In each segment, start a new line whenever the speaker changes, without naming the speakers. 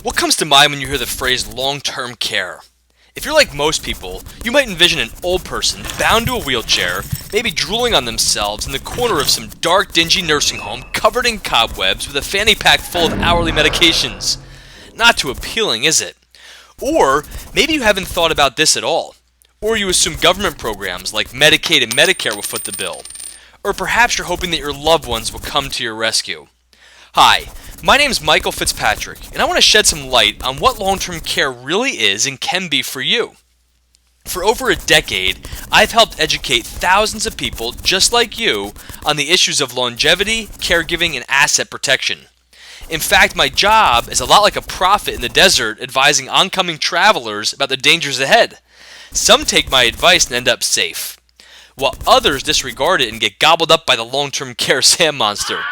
What comes to mind when you hear the phrase long-term care? If you're like most people, you might envision an old person bound to a wheelchair, maybe drooling on themselves in the corner of some dark, dingy nursing home covered in cobwebs with a fanny pack full of hourly medications. Not too appealing, is it? Or maybe you haven't thought about this at all. Or you assume government programs like Medicaid and Medicare will foot the bill. Or perhaps you're hoping that your loved ones will come to your rescue. Hi, my name is Michael Fitzpatrick, and I want to shed some light on what long-term care really is and can be for you. For over a decade, I've helped educate thousands of people just like you on the issues of longevity, caregiving, and asset protection. In fact, my job is a lot like a prophet in the desert advising oncoming travelers about the dangers ahead. Some take my advice and end up safe, while others disregard it and get gobbled up by the long-term care sand monster.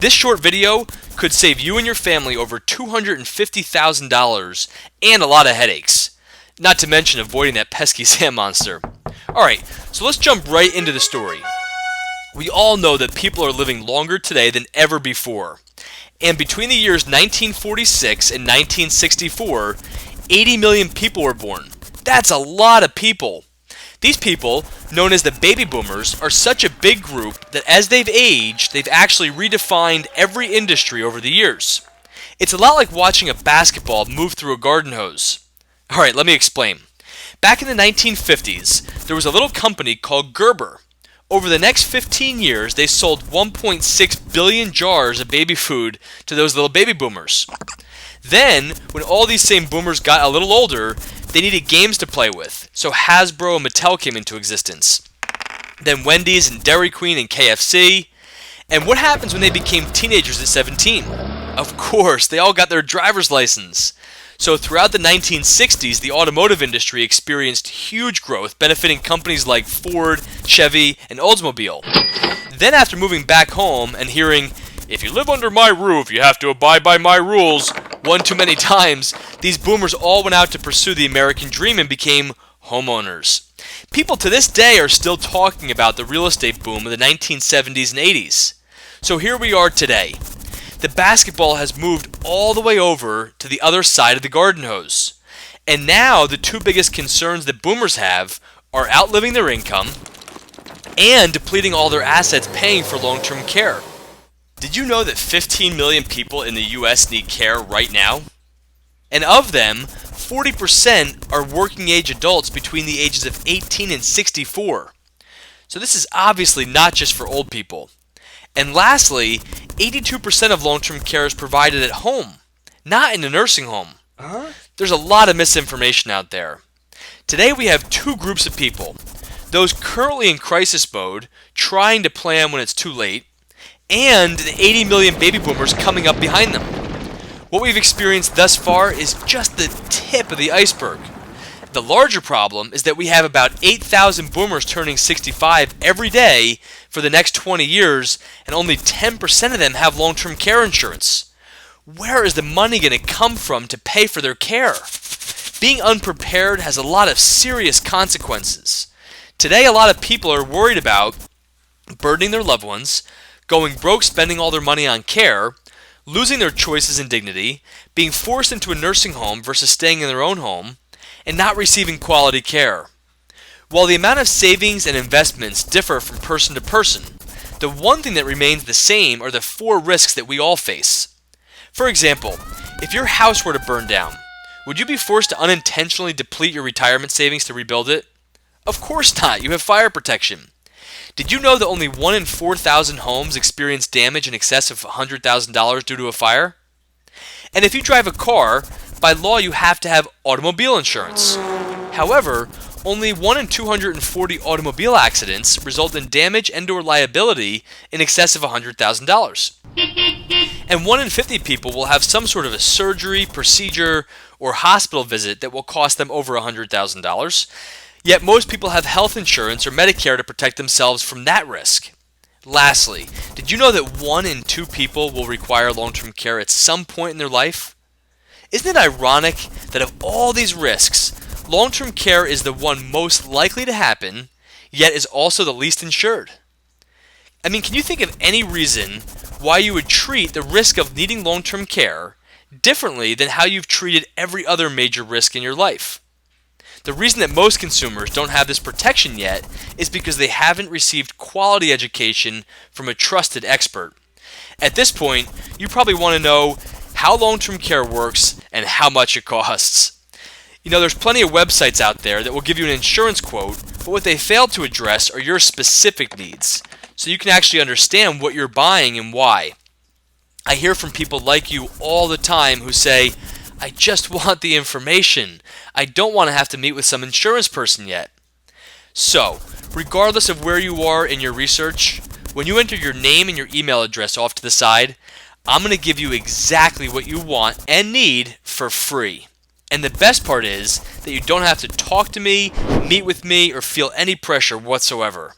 This short video could save you and your family over $250,000 and a lot of headaches. Not to mention avoiding that pesky sand monster. Alright, so let's jump right into the story. We all know that people are living longer today than ever before. And between the years 1946 and 1964, 80 million people were born. That's a lot of people. These people, known as the baby boomers, are such a big group that as they've aged, they've actually redefined every industry over the years. It's a lot like watching a basketball move through a garden hose. Alright, let me explain. Back in the 1950s, there was a little company called Gerber. Over the next 15 years, they sold 1.6 billion jars of baby food to those little baby boomers. Then, when all these same boomers got a little older, they needed games to play with, so Hasbro and Mattel came into existence. Then Wendy's and Dairy Queen and KFC. And what happens when they became teenagers at 17? Of course, they all got their driver's license. So throughout the 1960s, the automotive industry experienced huge growth, benefiting companies like Ford, Chevy, and Oldsmobile. Then after moving back home and hearing, "If you live under my roof, you have to abide by my rules," one too many times, these boomers all went out to pursue the American dream and became homeowners. People to this day are still talking about the real estate boom of the 1970s and 80s. So here we are today. The basketball has moved all the way over to the other side of the garden hose. And now the two biggest concerns that boomers have are outliving their income and depleting all their assets paying for long-term care. Did you know that 15 million people in the US need care right now? And of them, 40% are working age adults between the ages of 18 and 64. So this is obviously not just for old people. And lastly, 82% of long-term care is provided at home, not in a nursing home. There's a lot of misinformation out there. Today we have two groups of people. Those currently in crisis mode, trying to plan when it's too late, and the 80 million baby boomers coming up behind them. What we've experienced thus far is just the tip of the iceberg. The larger problem is that we have about 8,000 boomers turning 65 every day for the next 20 years, and only 10% of them have long-term care insurance. Where is the money going to come from to pay for their care? Being unprepared has a lot of serious consequences. Today, a lot of people are worried about burdening their loved ones, going broke spending all their money on care, losing their choices and dignity, being forced into a nursing home versus staying in their own home, and not receiving quality care. While the amount of savings and investments differ from person to person, the one thing that remains the same are the four risks that we all face. For example, if your house were to burn down, would you be forced to unintentionally deplete your retirement savings to rebuild it? Of course not, you have fire protection. Did you know that only 1 in 4,000 homes experience damage in excess of $100,000 due to a fire? And if you drive a car, by law you have to have automobile insurance. However, only 1 in 240 automobile accidents result in damage and/or liability in excess of $100,000. And 1 in 50 people will have some sort of a surgery, procedure, or hospital visit that will cost them over $100,000. Yet most people have health insurance or Medicare to protect themselves from that risk. Lastly, did you know that 1 in 2 people will require long-term care at some point in their life? Isn't it ironic that of all these risks, long-term care is the one most likely to happen, yet is also the least insured? I mean, can you think of any reason why you would treat the risk of needing long-term care differently than how you've treated every other major risk in your life. The reason that most consumers don't have this protection yet is because they haven't received quality education from a trusted expert. At this point, you probably want to know how long-term care works and how much it costs. There's plenty of websites out there that will give you an insurance quote, but what they fail to address are your specific needs, so you can actually understand what you're buying and why. I hear from people like you all the time who say, I just want the information. I don't want to have to meet with some insurance person yet. So, regardless of where you are in your research, when you enter your name and your email address off to the side, I'm going to give you exactly what you want and need for free. And the best part is that you don't have to talk to me, meet with me, or feel any pressure whatsoever.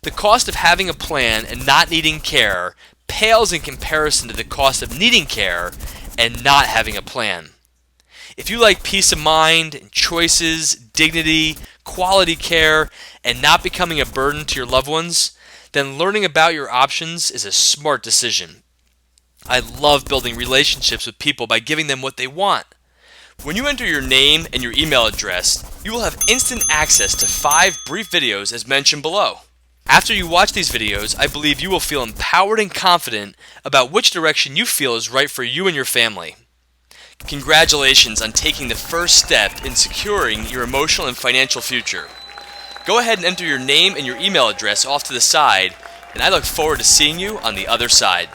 The cost of having a plan and not needing care pales in comparison to the cost of needing care and not having a plan. If you like peace of mind and choices, dignity, quality care, and not becoming a burden to your loved ones, then learning about your options is a smart decision. I love building relationships with people by giving them what they want. When you enter your name and your email address, you will have instant access to 5 brief videos as mentioned below. After you watch these videos, I believe you will feel empowered and confident about which direction you feel is right for you and your family. Congratulations on taking the first step in securing your emotional and financial future. Go ahead and enter your name and your email address off to the side, and I look forward to seeing you on the other side.